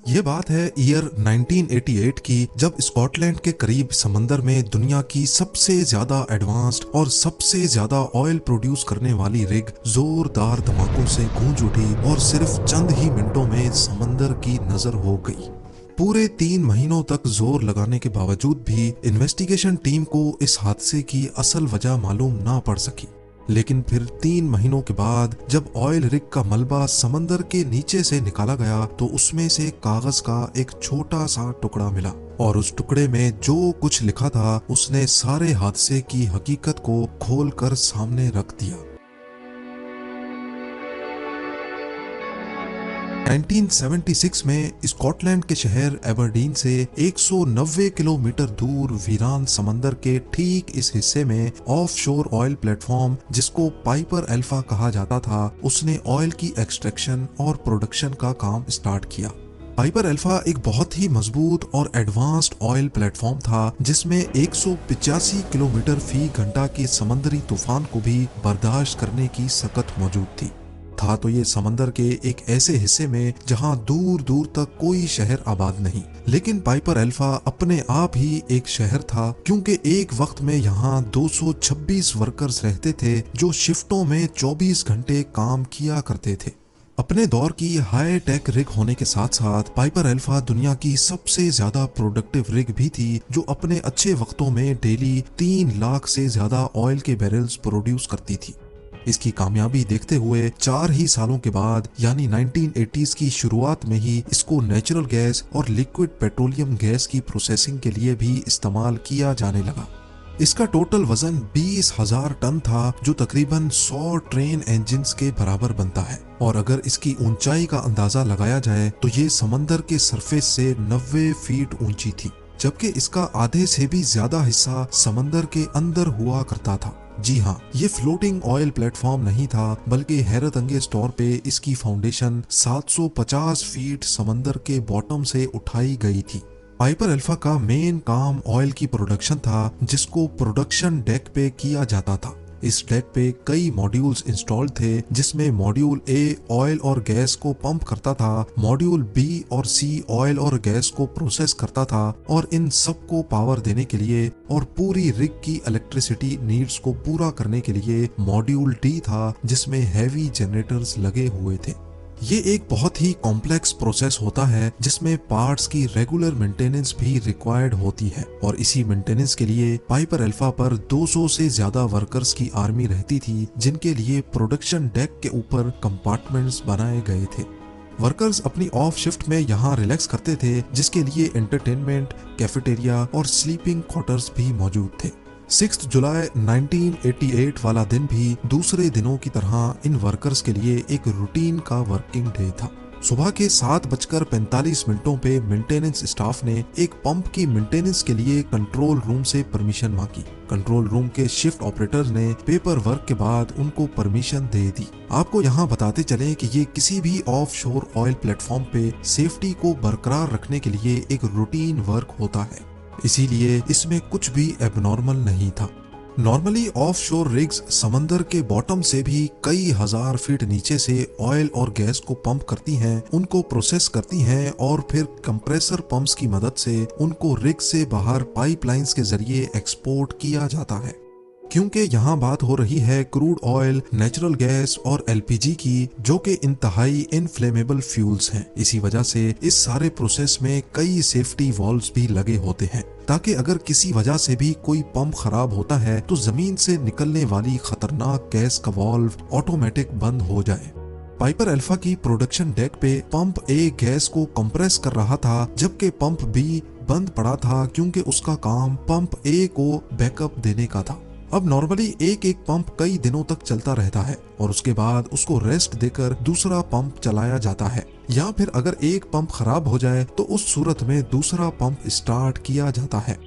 ये बात है ईयर 1988 की, जब स्कॉटलैंड के करीब समंदर में दुनिया की सबसे ज्यादा एडवांस्ड और सबसे ज्यादा ऑयल प्रोड्यूस करने वाली रिग जोरदार धमाकों से गूंज उठी और सिर्फ चंद ही मिनटों में समंदर की नजर हो गई। पूरे 3 महीनों तक जोर लगाने के बावजूद भी इन्वेस्टिगेशन टीम को इस हादसे की असल वजह मालूम ना पड़ सकी। लेकिन फिर 3 महीनों के बाद जब ऑयल रिग का मलबा समंदर के नीचे से निकाला गया तो उसमें से कागज का एक छोटा सा टुकड़ा मिला, और उस टुकड़े में जो कुछ लिखा था उसने सारे हादसे की हकीकत को खोलकर सामने रख दिया। 1976 में स्कॉटलैंड के शहर एबरडीन से 190 किलोमीटर दूर वीरान समंदर के ठीक इस हिस्से में ऑफशोर ऑयल प्लेटफॉर्म, जिसको पाइपर अल्फा कहा जाता था, उसने ऑयल की एक्सट्रैक्शन और प्रोडक्शन का काम स्टार्ट किया। पाइपर अल्फा एक बहुत ही मजबूत और एडवांस्ड ऑयल प्लेटफॉर्म था जिसमें 185 किलोमीटर फी घंटा के समंदरी तूफान को भी बर्दाश्त करने की सकत मौजूद थी। था तो ये समंदर के एक ऐसे हिस्से में जहां दूर दूर तक कोई शहर आबाद नहीं, लेकिन पाइपर अल्फा अपने आप ही एक शहर था, क्योंकि एक वक्त में यहाँ 226 वर्कर्स रहते थे जो शिफ्टों में 24 घंटे काम किया करते थे। अपने दौर की हाई टेक रिग होने के साथ साथ पाइपर अल्फा दुनिया की सबसे ज्यादा प्रोडक्टिव रिग भी थी, जो अपने अच्छे वक्तों में डेली 3 लाख से ज्यादा ऑयल के बैरल्स प्रोड्यूस करती थी। इसकी कामयाबी देखते हुए 4 ही सालों के बाद यानी 1980s की शुरुआत में ही इसको नेचुरल गैस और लिक्विड पेट्रोलियम गैस की प्रोसेसिंग के लिए भी इस्तेमाल किया जाने लगा। इसका टोटल वजन 20,000 टन था, जो तकरीबन 100 ट्रेन इंजन्स के बराबर बनता है, और अगर इसकी ऊंचाई का अंदाजा लगाया जाए तो ये समंदर के सरफेस से 90 फीट ऊंची थी, जबकि इसका आधे से भी ज्यादा हिस्सा समंदर के अंदर हुआ करता था। जी हाँ, ये फ्लोटिंग ऑयल प्लेटफॉर्म नहीं था, बल्कि हैरत अंगेज तौर पे इसकी फाउंडेशन 750 फीट समंदर के बॉटम से उठाई गई थी। पाइपर अल्फा का मेन काम ऑयल की प्रोडक्शन था, जिसको प्रोडक्शन डेक पे किया जाता था। इस डेक पे कई मॉड्यूल्स इंस्टॉल्ड थे, जिसमें मॉड्यूल ए ऑयल और गैस को पंप करता था, मॉड्यूल बी और सी ऑयल और गैस को प्रोसेस करता था, और इन सब को पावर देने के लिए और पूरी रिग की इलेक्ट्रिसिटी नीड्स को पूरा करने के लिए मॉड्यूल डी था, जिसमें हैवी जनरेटर्स लगे हुए थे। ये एक बहुत ही कॉम्प्लेक्स प्रोसेस होता है जिसमें पार्ट्स की रेगुलर मेंटेनेंस भी रिक्वायर्ड होती है, और इसी मेंटेनेंस के लिए पाइपर अल्फा पर 200 से ज्यादा वर्कर्स की आर्मी रहती थी, जिनके लिए प्रोडक्शन डेक के ऊपर कंपार्टमेंट्स बनाए गए थे। वर्कर्स अपनी ऑफ शिफ्ट में यहाँ रिलैक्स करते थे, जिसके लिए एंटरटेनमेंट, कैफेटेरिया और स्लीपिंग क्वार्टर्स भी मौजूद थे। 6 जुलाई 1988 वाला दिन भी दूसरे दिनों की तरह इन वर्कर्स के लिए एक रूटीन का वर्किंग डे था। सुबह के 7:45 पे मेंटेनेंस स्टाफ ने एक पंप की मेंटेनेंस के लिए कंट्रोल रूम से परमिशन मांगी। कंट्रोल रूम के शिफ्ट ऑपरेटर्स ने पेपर वर्क के बाद उनको परमिशन दे दी। आपको यहाँ बताते चले कि ये किसी भी ऑफ शोर ऑयल प्लेटफॉर्म पे सेफ्टी को बरकरार रखने के लिए एक रूटीन वर्क होता है, इसीलिए इसमें कुछ भी एबनॉर्मल नहीं था। नॉर्मली ऑफशोर रिग्स समंदर के बॉटम से भी कई हजार फीट नीचे से ऑयल और गैस को पंप करती हैं, उनको प्रोसेस करती हैं और फिर कंप्रेसर पंप्स की मदद से उनको रिग से बाहर पाइपलाइंस के जरिए एक्सपोर्ट किया जाता है। क्योंकि यहाँ बात हो रही है क्रूड ऑयल, नेचुरल गैस और एलपीजी की, जो कि इंतहाई इनफ्लेमेबल फ्यूल्स हैं। इसी वजह से इस सारे प्रोसेस में कई सेफ्टी वॉल्व्स भी लगे होते हैं, ताकि अगर किसी वजह से भी कोई पंप खराब होता है तो जमीन से निकलने वाली खतरनाक गैस का वॉल्व ऑटोमेटिक बंद हो जाए। पाइपर अल्फा की प्रोडक्शन डेक पे पंप ए गैस को कंप्रेस कर रहा था, जबकि पंप बी बंद पड़ा था, क्योंकि उसका काम पंप ए को बैकअप देने का था। अब नॉर्मली एक एक पंप कई दिनों तक चलता रहता है और उसके बाद उसको रेस्ट देकर दूसरा पंप चलाया जाता है, या फिर अगर एक पंप खराब हो जाए तो उस सूरत में दूसरा पंप स्टार्ट किया जाता है।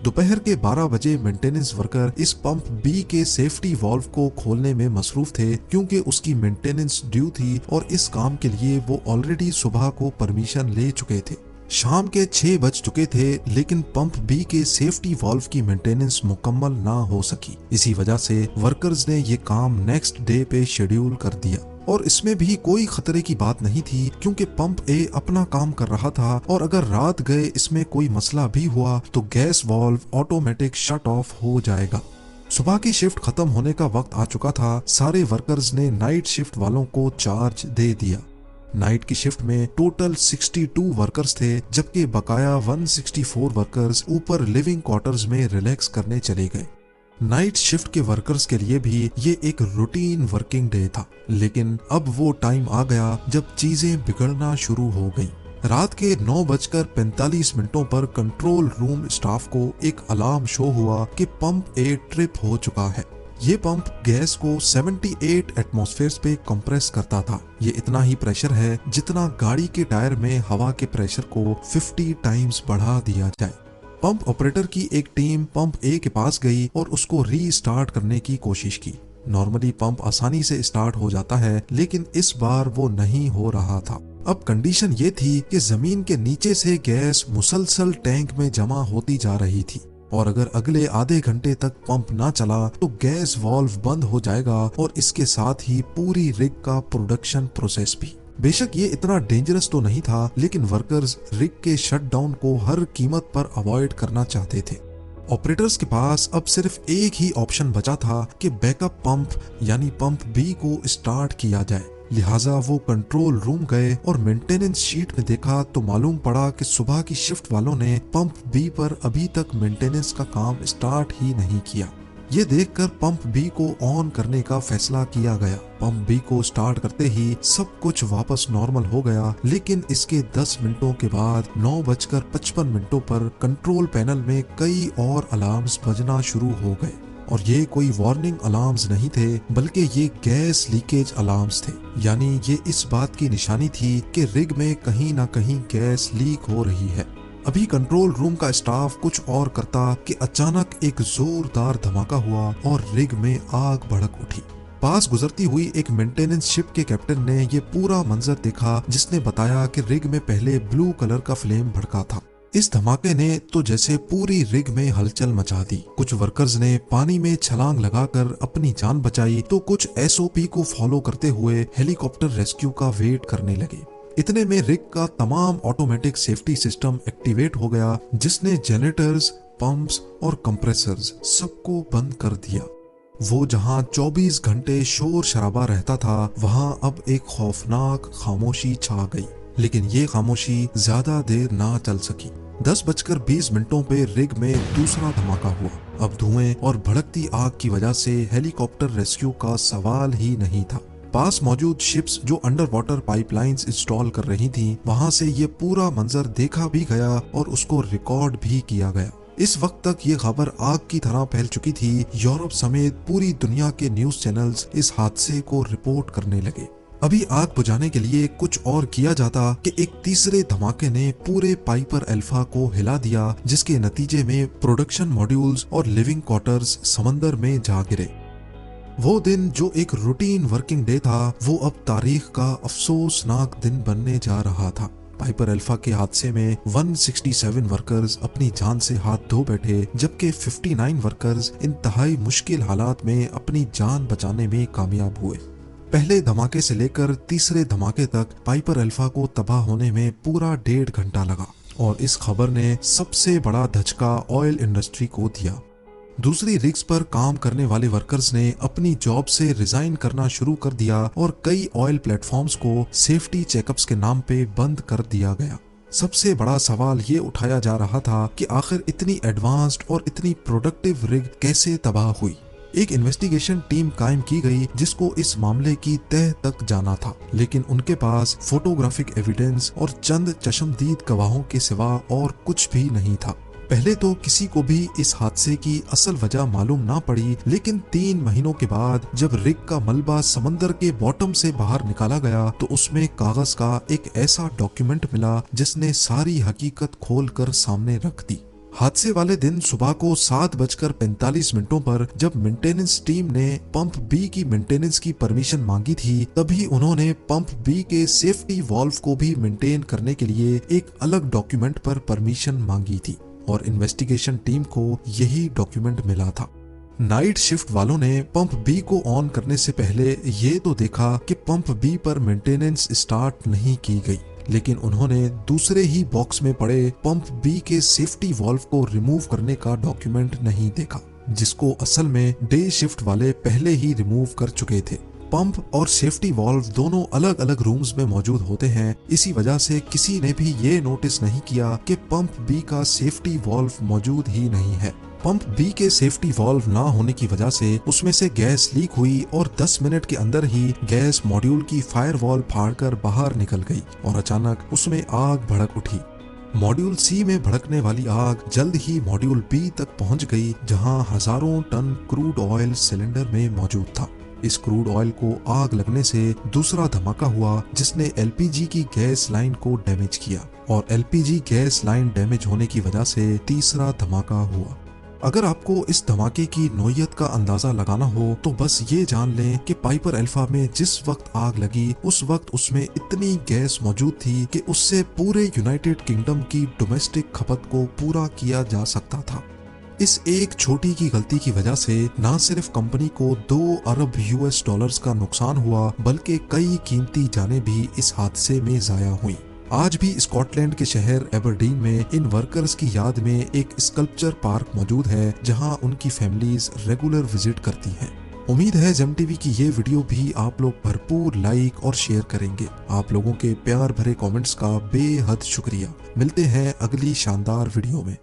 दोपहर के 12 बजे मेंटेनेंस वर्कर इस पंप बी के सेफ्टी वाल्व को खोलने में मसरूफ थे, क्योंकि उसकी मेंटेनेंस ड्यू थी और इस काम के लिए वो ऑलरेडी सुबह को परमिशन ले चुके थे। शाम के 6 बज चुके थे, लेकिन पंप बी के सेफ्टी वाल्व की मेंटेनेंस मुकम्मल ना हो सकी। इसी वजह से वर्कर्स ने ये काम नेक्स्ट डे पे शेड्यूल कर दिया। और इसमें भी कोई खतरे की बात नहीं थी क्योंकि पंप ए अपना काम कर रहा था और अगर रात गए इसमें कोई मसला भी हुआ तो gas valve automatic shut off हो जाएगा। सुबह की शिफ्ट खत्म होने का वक्त आ चुका था। सारे वर्कर्स ने नाइट शिफ्ट वालों को चार्ज दे दिया। नाइट की शिफ्ट में टोटल 62 वर्कर्स थे जबकि बकाया 164 वर्कर्स ऊपर लिविंग क्वार्टर्स में रिलैक्स करने चले गए। नाइट शिफ्ट के वर्कर्स के लिए भी ये एक रूटीन वर्किंग डे था, लेकिन अब वो टाइम आ गया जब चीजें बिगड़ना शुरू हो गईं। रात के 9:45 पर कंट्रोल रूम स्टाफ को एक अलार्म शो हुआ कि पंप ए ट्रिप हो चुका है। ये पंप गैस को 78 एटमॉस्फेयर पे कंप्रेस करता था। ये इतना ही प्रेशर है जितना गाड़ी के टायर में हवा के प्रेशर को 50 टाइम्स बढ़ा दिया जाए। पंप ऑपरेटर की एक टीम पंप ए के पास गई और उसको रीस्टार्ट करने की कोशिश की। नॉर्मली पंप आसानी से स्टार्ट हो जाता है, लेकिन इस बार वो नहीं हो रहा था। अब कंडीशन ये थी कि जमीन के नीचे से गैस मुसलसल टैंक में जमा होती जा रही थी और अगर अगले आधे घंटे तक पंप ना चला तो गैस वाल्व बंद हो जाएगा और इसके साथ ही पूरी रिग का प्रोडक्शन प्रोसेस भी। बेशक ये इतना डेंजरस तो नहीं था, लेकिन वर्कर्स रिग के शटडाउन को हर कीमत पर अवॉइड करना चाहते थे। ऑपरेटर्स के पास अब सिर्फ एक ही ऑप्शन बचा था कि बैकअप पंप यानी पंप बी को स्टार्ट किया जाए। लिहाजा वो कंट्रोल रूम गए और मेंटेनेंस शीट में देखा तो मालूम पड़ा कि सुबह की शिफ्ट वालों ने पंप बी पर अभी तक मेंटेनेंस का काम स्टार्ट ही नहीं किया। ये देखकर पंप बी को ऑन करने का फैसला किया गया। पंप बी को स्टार्ट करते ही सब कुछ वापस नॉर्मल हो गया, लेकिन इसके 10 मिनटों के बाद 9:55 पर कंट्रोल पैनल में कई और अलार्म्स बजना शुरू हो गए और ये कोई वार्निंग अलार्म्स नहीं थे, बल्कि ये गैस लीकेज अलार्म्स थे। यानी ये इस बात की निशानी थी कि रिग में कहीं ना कहीं गैस लीक हो रही है। अभी कंट्रोल रूम का स्टाफ कुछ और करता कि अचानक एक जोरदार धमाका हुआ और रिग में आग भड़क उठी। पास गुजरती हुई एक मेंटेनेंस शिप के कैप्टन ने ये पूरा मंजर देखा, जिसने बताया कि रिग में पहले ब्लू कलर का फ्लेम भड़का था। इस धमाके ने तो जैसे पूरी रिग में हलचल मचा दी। कुछ वर्कर्स ने पानी में छलांग लगाकर अपनी जान बचाई तो कुछ एसओपी को फॉलो करते हुए हेलीकॉप्टर रेस्क्यू का वेट करने लगे। इतने में रिग का तमाम ऑटोमेटिक सेफ्टी सिस्टम एक्टिवेट हो गया, जिसने जनरेटर्स, पंप्स और कंप्रेसर्स सबको बंद कर दिया। वो जहां 24 घंटे शोर शराबा रहता था, वहां अब एक खौफनाक खामोशी छा गई। लेकिन ये खामोशी ज्यादा देर ना चल सकी। 10:20 पे रिग में दूसरा धमाका हुआ। अब धुएं और भड़कती आग की वजह से हेलीकॉप्टर रेस्क्यू का सवाल ही नहीं था। पास मौजूद शिप्स जो अंडर वाटर पाइपलाइंस इंस्टॉल कर रही थीं, वहां से ये पूरा मंजर देखा भी गया और उसको रिकॉर्ड भी किया गया। इस वक्त तक ये खबर आग की तरह फैल चुकी थी। यूरोप समेत पूरी दुनिया के न्यूज चैनल्स इस हादसे को रिपोर्ट करने लगे। अभी आग बुझाने के लिए कुछ और किया जाता कि एक तीसरे धमाके ने पूरे पाइपर अल्फा को हिला दिया, जिसके नतीजे में प्रोडक्शन मॉड्यूल्स और लिविंग क्वार्टर्स समंदर में जा गिरे। वो दिन जो एक रूटीन वर्किंग डे था, वो अब तारीख का अफसोसनाक दिन बनने जा रहा था। पाइपर अल्फा के हादसे में 167 वर्कर्स अपनी जान से हाथ धो बैठे, जबकि 59 वर्कर्स इंतहाई मुश्किल हालात में अपनी जान बचाने में कामयाब हुए। पहले धमाके से लेकर तीसरे धमाके तक पाइपर अल्फा को तबाह होने में पूरा 1.5 घंटा लगा और इस खबर ने सबसे बड़ा धचका ऑयल इंडस्ट्री को दिया। दूसरी रिग्स पर काम करने वाले वर्कर्स ने अपनी जॉब से रिजाइन करना शुरू कर दिया और कई ऑयल प्लेटफॉर्म्स को सेफ्टी चेकअप्स के नाम पे बंद कर दिया गया। सबसे बड़ा सवाल ये उठाया जा रहा था कि आखिर इतनी एडवांस्ड और इतनी प्रोडक्टिव रिग कैसे तबाह हुई। एक इन्वेस्टिगेशन टीम कायम की गई जिसको इस मामले की तह तक जाना था, लेकिन उनके पास फोटोग्राफिक एविडेंस और चंद चश्मदीद गवाहों के सिवा और कुछ भी नहीं था। पहले तो किसी को भी इस हादसे की असल वजह मालूम ना पड़ी, लेकिन 3 महीनों के बाद जब रिग का मलबा समंदर के बॉटम से बाहर निकाला गया तो उसमें कागज का एक ऐसा डॉक्यूमेंट मिला जिसने सारी हकीकत खोलकर सामने रख दी। हादसे वाले दिन सुबह को 7:45 पर जब मेंटेनेंस टीम ने पंप बी की मेंटेनेंस की परमिशन मांगी थी, तभी उन्होंने पंप बी के सेफ्टी वाल्व को भी मेंटेन करने के लिए एक अलग डॉक्यूमेंट पर परमिशन मांगी थी और इन्वेस्टिगेशन टीम को यही डॉक्यूमेंट मिला था। नाइट शिफ्ट वालों ने पंप बी को ऑन करने से पहले ये तो देखा कि पंप बी पर मेंटेनेंस स्टार्ट नहीं की गई, लेकिन उन्होंने दूसरे ही बॉक्स में पड़े पंप बी के सेफ्टी वाल्व को रिमूव करने का डॉक्यूमेंट नहीं देखा, जिसको असल में डे शिफ्ट वाले पहले ही रिमूव कर चुके थे। पंप और सेफ्टी वाल्व दोनों अलग अलग रूम्स में मौजूद होते हैं, इसी वजह से किसी ने भी ये नोटिस नहीं किया कि पंप बी का सेफ्टी वाल्व मौजूद ही नहीं है। पंप बी के सेफ्टी वाल्व ना होने की वजह से उसमें से गैस लीक हुई और 10 मिनट के अंदर ही गैस मॉड्यूल की फायरवॉल फाड़कर बाहर निकल गई और अचानक उसमें आग भड़क उठी। मॉड्यूल सी में भड़कने वाली आग जल्द ही मॉड्यूल बी तक पहुंच गई, जहां हजारों टन क्रूड ऑयल सिलेंडर में मौजूद था। इस क्रूड ऑयल को आग लगने से दूसरा धमाका हुआ, जिसने एलपीजी की गैस लाइन को डैमेज किया और एलपीजी गैस लाइन डैमेज होने की वजह से तीसरा धमाका हुआ। अगर आपको इस धमाके की नौयत का अंदाजा लगाना हो तो बस ये जान लें कि पाइपर अल्फा में जिस वक्त आग लगी उस वक्त उसमें इतनी गैस मौजूद थी कि उससे पूरे यूनाइटेड किंगडम की डोमेस्टिक खपत को पूरा किया जा सकता था। इस एक छोटी की गलती की वजह से न सिर्फ कंपनी को 2 अरब यूएस डॉलर्स का नुकसान हुआ, बल्कि कई कीमती जानें भी इस हादसे में जाया हुई। आज भी स्कॉटलैंड के शहर एबरडीन में इन वर्कर्स की याद में एक स्कल्पचर पार्क मौजूद है, जहां उनकी फैमिलीज रेगुलर विजिट करती हैं। उम्मीद है जेम टीवी की ये वीडियो भी आप लोग भरपूर लाइक और शेयर करेंगे। आप लोगों के प्यार भरे कमेंट्स का बेहद शुक्रिया। मिलते हैं अगली शानदार वीडियो में।